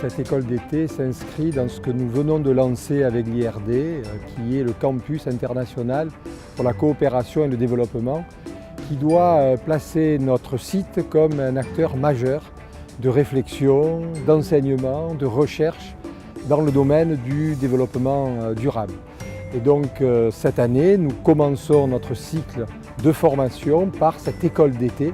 Cette école d'été s'inscrit dans ce que nous venons de lancer avec l'IRD, qui est le campus international pour la coopération et le développement, qui doit placer notre site comme un acteur majeur de réflexion, d'enseignement, de recherche dans le domaine du développement durable. Et donc cette année, nous commençons notre cycle de formation par cette école d'été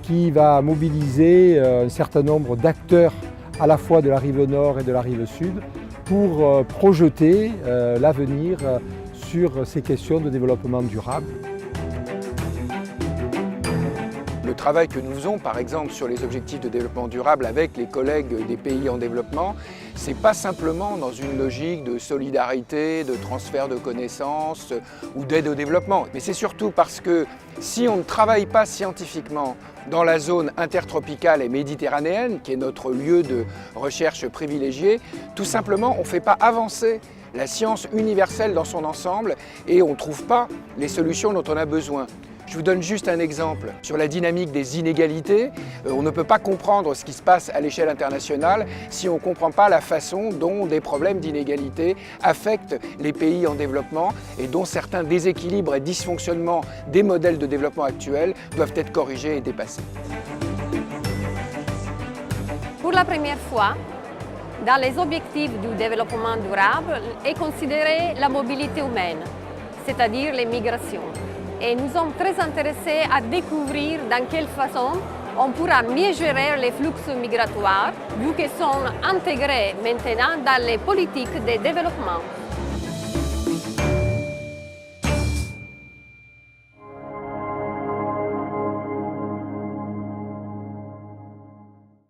qui va mobiliser un certain nombre d'acteurs à la fois de la rive nord et de la rive sud pour projeter l'avenir sur ces questions de développement durable. Le travail que nous faisons, par exemple, sur les objectifs de développement durable avec les collègues des pays en développement, ce n'est pas simplement dans une logique de solidarité, de transfert de connaissances ou d'aide au développement, mais c'est surtout parce que si on ne travaille pas scientifiquement dans la zone intertropicale et méditerranéenne, qui est notre lieu de recherche privilégié, tout simplement on ne fait pas avancer la science universelle dans son ensemble et on ne trouve pas les solutions dont on a besoin. Je vous donne juste un exemple. Sur la dynamique des inégalités, on ne peut pas comprendre ce qui se passe à l'échelle internationale si on ne comprend pas la façon dont des problèmes d'inégalité affectent les pays en développement et dont certains déséquilibres et dysfonctionnements des modèles de développement actuels doivent être corrigés et dépassés. Pour la première fois, dans les objectifs du développement durable est considérée la mobilité humaine, c'est-à-dire les migrations. Et nous sommes très intéressés à découvrir dans quelle façon on pourra mieux gérer les flux migratoires, vu qu'ils sont intégrés maintenant dans les politiques de développement.